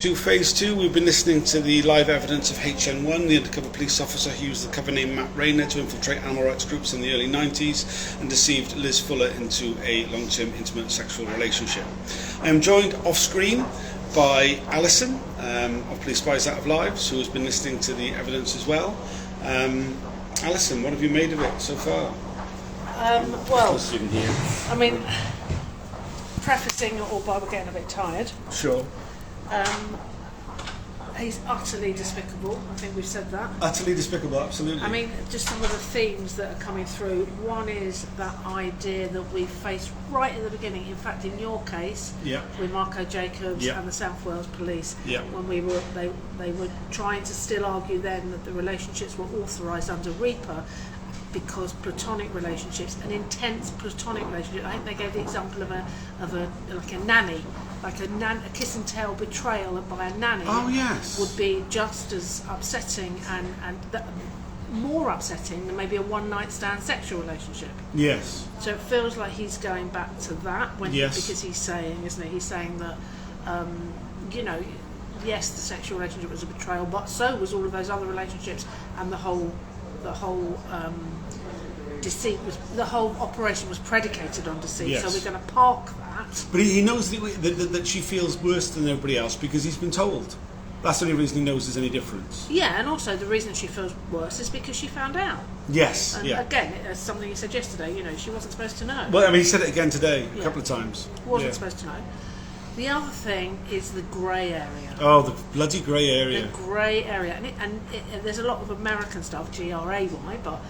To phase 2, we've been listening to the live evidence of HN1, the undercover police officer who used the cover name Matt Rayner to infiltrate animal rights groups in the early 90s and deceived Liz Fuller into a long-term intimate sexual relationship. I am joined off-screen by Alison of Police Spies Out of Lives, who has been listening to the evidence as well. Alison, what have you made of it so far? Prefacing it all by we're getting a bit tired. Sure. He's utterly despicable. I think we've said that. Utterly despicable, absolutely. I mean, just some of the themes that are coming through. One is that idea that we faced right at the beginning. In fact, in your case, with Marco Jacobs and the South Wales Police, when they were trying to still argue then that the relationships were authorised under REPA because platonic relationships, an intense platonic relationship. I think they gave the example of a nanny. Like a kiss and tell betrayal by a nanny would be just as upsetting and more upsetting than maybe a one-night stand sexual relationship. Yes. So it feels like he's going back to that because he's saying, isn't he? He's saying that, yes, the sexual relationship was a betrayal, but so was all of those other relationships, and the whole deceit was, the whole operation was predicated on deceit. Yes. So we're going to park that. But he knows that she feels worse than everybody else because he's been told. That's the only reason he knows there's any difference. Yeah, and also the reason she feels worse is because she found out. Yes, and again, it's something you said yesterday, she wasn't supposed to know. Well, I mean, he said it again today, a couple of times. Wasn't supposed to know. The other thing is the grey area. Oh, the bloody grey area. The grey area. And there's a lot of American stuff, G-R-A-Y, but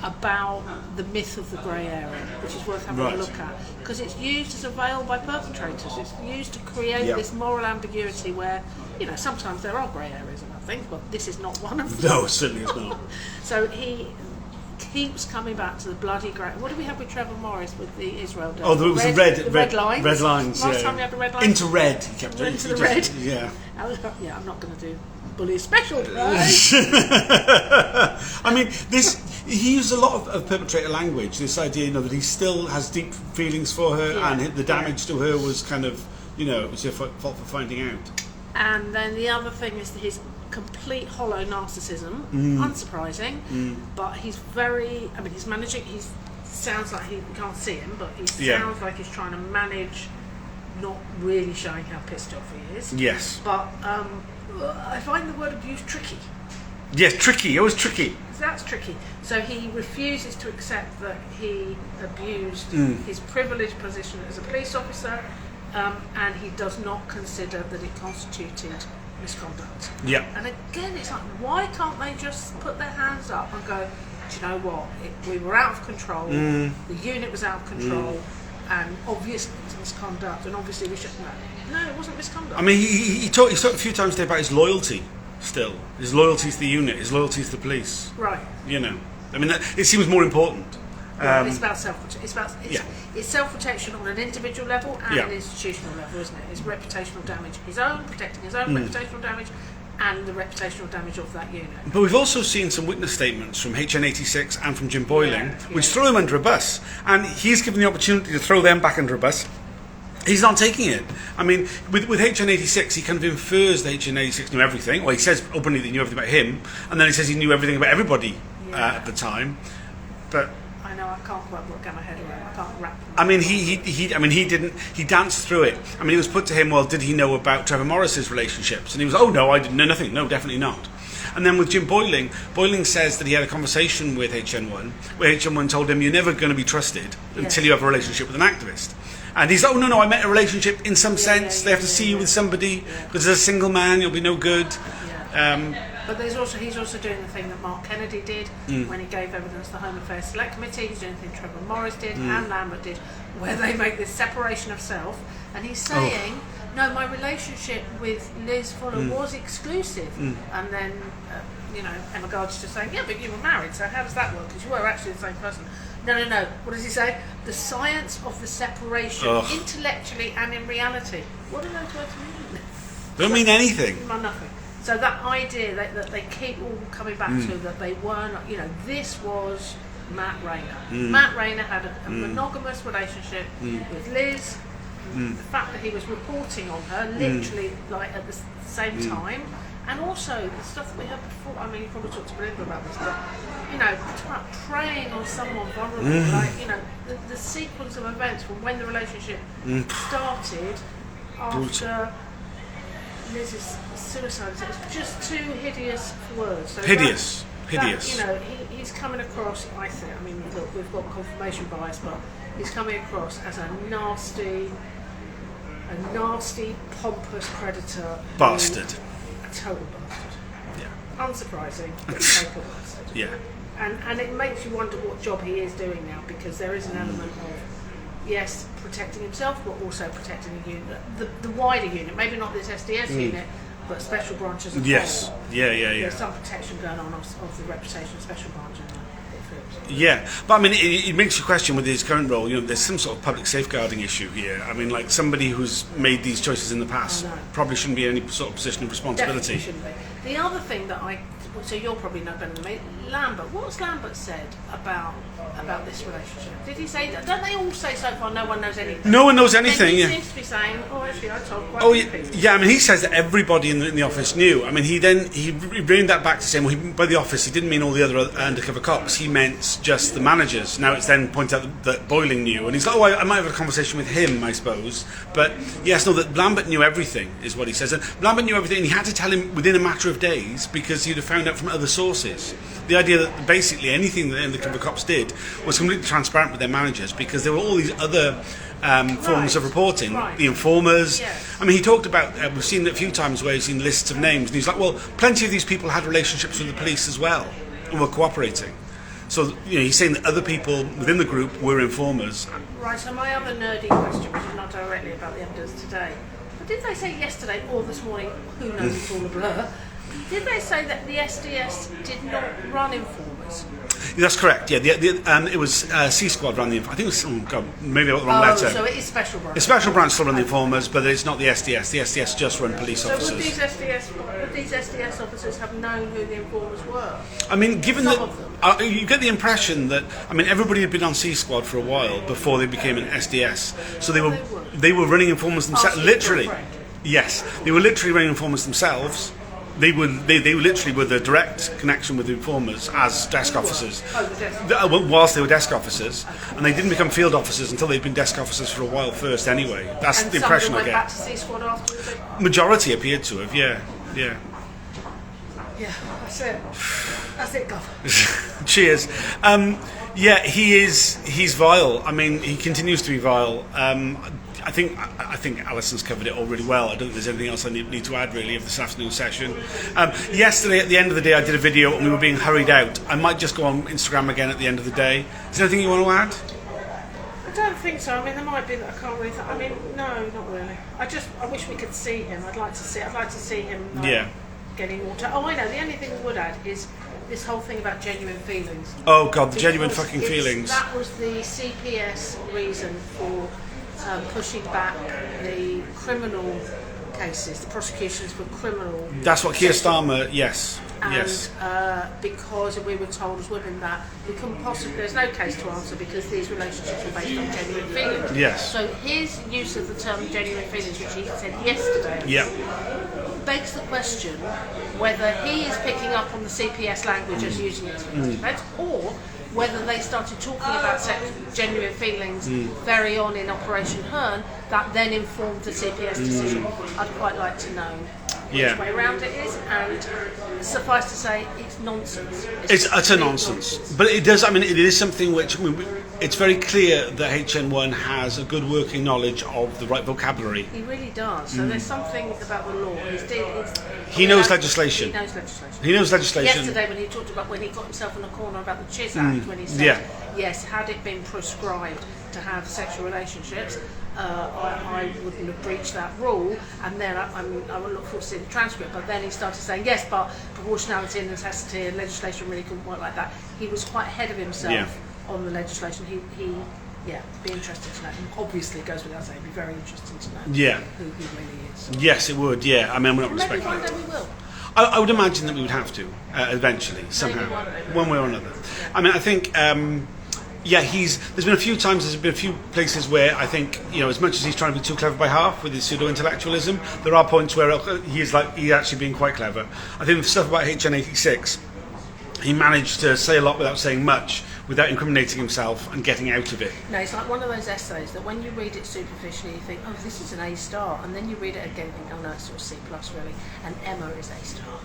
about the myth of the grey area, which is worth having a look at, because it's used as a veil by perpetrators. It's used to create this moral ambiguity where, sometimes there are grey areas and things, but this is not one of them. No, it certainly is not. So he keeps coming back to the bloody grey. What did we have with Trevor Morris with the Israel Day? Oh, there was the red lines. Red lines. Last time we had the red lines. Into red. He kept doing. Into the red. Yeah. I'm not going to do bully special today. I mean, he used a lot of perpetrator language. This idea, that he still has deep feelings for her, and the damage to her was kind of, it was her fault for finding out. And then the other thing is his complete hollow narcissism. Unsurprising, but he's very. I mean, he's managing. He sounds like you can't see him, but he sounds like he's trying to manage, not really showing how pissed off he is. Yes. But I find the word abuse tricky. Yes, tricky. Always tricky. That's tricky. So he refuses to accept that he abused his privileged position as a police officer, and he does not consider that it constituted misconduct. Yeah. And again, it's like, why can't they just put their hands up and go, do you know what? We were out of control. The unit was out of control. And obviously it was misconduct, and obviously we shouldn't know. No, it wasn't misconduct. I mean, he talked a few times today about his loyalty, still. His loyalty to the unit, his loyalty to the police. Right. I mean, it seems more important. It's about self-protection. It's self-protection on an individual level and an institutional level, isn't it? It's reputational damage. Protecting his own reputational damage, and the reputational damage of that unit. But we've also seen some witness statements from HN86 and from Jim Boyling, which throw him under a bus. And he's given the opportunity to throw them back under a bus. He's not taking it. I mean, with HN86, he kind of infers that HN86 knew everything. Well, he says openly that he knew everything about him, and then he says he knew everything about everybody at the time. But I know, I can't quite get my head around. I can't wrap. I mean, he danced through it. I mean, it was put to him, well, did he know about Trevor Morris's relationships? And he was, oh no, I didn't know nothing. No, definitely not. And then with Jim Boyling says that he had a conversation with HN1, where HN1 told him, you're never going to be trusted until you have a relationship with an activist. And he's, oh no, I meant a relationship in some sense. They have to see you with somebody, because as a single man, you'll be no good. But he's also doing the thing that Mark Kennedy did when he gave evidence to the Home Affairs Select Committee. He's doing the thing Trevor Morris did and Lambert did, where they make this separation of self. And he's saying, no, my relationship with Liz Fuller was exclusive. And then, Emma Gard's just saying, yeah, but you were married, so how does that work? Because you were actually the same person. No. What does he say? The science of the separation, intellectually and in reality. What do those words mean? They don't mean anything. Nothing. So that idea that they keep all coming back to, that they weren't, this was Matt Rayner. Matt Rayner had a monogamous relationship with Liz. the fact that he was reporting on her literally like at the same time, and also the stuff that we heard before. I mean, you probably talked to Belinda about this, but you know, about preying on someone vulnerable, like you know, the sequence of events from when the relationship started after Liz's suicide. It was just too hideous for words. So hideous. That, you know, he's coming across. I think. I mean, look, we've got confirmation bias, but he's coming across as a nasty, pompous predator. Bastard. A total bastard. Yeah. Unsurprising, but total bastard. Yeah. And it makes you wonder what job he is doing now, because there is an element of, yes, protecting himself, but also protecting the unit, the wider unit. Maybe not this SDS unit, but special branches as yes. well. Yeah. There's some protection going on of the reputation of special branch in yeah, but I mean, it makes you question with his current role. You know, there's some sort of public safeguarding issue here. I mean, like somebody who's made these choices in the past probably shouldn't be in any sort of position of responsibility. Definitely shouldn't be. The other thing that so you'll probably know better than me, Lambert. What's Lambert said about this relationship? Did he say that? Don't they all say so far no one knows anything? No one knows anything. He seems to be saying, oh, actually, I told quite a few people. Yeah. I mean, he says that everybody in the office knew. I mean, he reined that back to saying, well, by the office, he didn't mean all the other undercover cops. He meant just the managers. Now it's then pointed out that Boyling knew, and he's like, oh, I might have a conversation with him, I suppose. But yes, no, that Lambert knew everything is what he says, and Lambert knew everything, and he had to tell him within a matter of days because he'd have found out from other sources. The idea that basically anything that undercover cops did was completely transparent with their managers, because there were all these other forms of reporting, the informers. Yes. I mean, he talked about, we've seen it a few times where he's seen lists of names, and he's like, well, plenty of these people had relationships with the police as well and were cooperating. So, you know, he's saying that other people within the group were informers. Right, so my other nerdy question, which is not directly about the evidence today, but did they say yesterday or this morning, who knows, it's all a blur, did they say that the SDS did not run informers? That's correct, yeah. It was C Squad ran the informers. I think it was, maybe I got the wrong letter. So it is Special Branch. The Special Branch still run the informers, but it's not the SDS. The SDS just run police officers. So would these SDS officers have known who the informers were? I mean, given Some that of them. You get the impression that, I mean, everybody had been on C Squad for a while before they became an SDS. So they were running informers themselves. Literally, yes, they were literally running informers themselves. They literally were the direct connection with the informers as desk officers. Whilst they were desk officers, and they didn't become field officers until they'd been desk officers for a while first. Anyway, that's the impression I get. Back to C Squad afterwards. Majority appeared to have, yeah. Yeah, that's it. That's it, Gov. Cheers. Yeah, he's vile. I mean, he continues to be vile. I think Alison's covered it all really well. I don't think there's anything else I need to add really of this afternoon session. Yesterday at the end of the day I did a video and we were being hurried out. I might just go on Instagram again at the end of the day. Is there anything you want to add? I don't think so. I mean, there might be that I can't really. I mean, no, not really. I wish we could see him. I'd like to see him. Getting water. Oh, I know. The only thing we would add is this whole thing about genuine feelings. Oh God, the genuine fucking feelings. That was the CPS reason for pushing back the criminal cases, the prosecutions for criminal. That's what Keir Starmer. Yes. And, yes. Because we were told as women that we couldn't possibly, there's no case to answer because these relationships were based on genuine feelings. Yes. So his use of the term genuine feelings, which he said yesterday, begs the question whether he is picking up on the CPS language as using it for defence, or whether they started talking about genuine feelings very on in Operation Hearn, that then informed the CPS decision. I'd quite like to know which way around it is, and suffice to say, it's nonsense. It's utter nonsense. But it does, I mean, it is something which, I mean, it's very clear that HN1 has a good working knowledge of the right vocabulary. He really does. So there's something about the law. He knows legislation. He knows legislation. He knows legislation. Yesterday when he talked about when he got himself in a corner about the Chiz Act, when he said, yes, had it been prescribed to have sexual relationships, I wouldn't have breached that rule, and then I would look forward to seeing the transcript. But then he started saying, yes, but proportionality and necessity and legislation really couldn't work like that. He was quite ahead of himself on the legislation. He be interested to know. And obviously, it goes without saying, it'd be very interesting to know who he really is. Yes, it would, yeah. I mean, we're not maybe respecting one day we will. I would imagine that we would have to, eventually, somehow, one way or another. I mean, I think Yeah, there's been a few times, there's been a few places where I think, as much as he's trying to be too clever by half with his pseudo-intellectualism, there are points where he's actually being quite clever. I think the stuff about HN86, he managed to say a lot without saying much, without incriminating himself and getting out of it. No, it's like one of those essays that when you read it superficially, you think, oh, this is an A star, and then you read it again and think, oh no, it's sort of C plus really, and Emma is A star.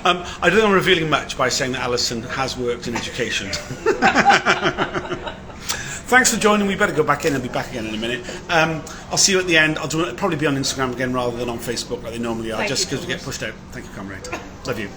I don't think I'm revealing much by saying that Alison has worked in education. Thanks for joining. We better go back in and be back again in a minute. I'll see you at the end. It'll probably be on Instagram again rather than on Facebook like they normally are, just because we get pushed out. Thank you, comrade. Love you.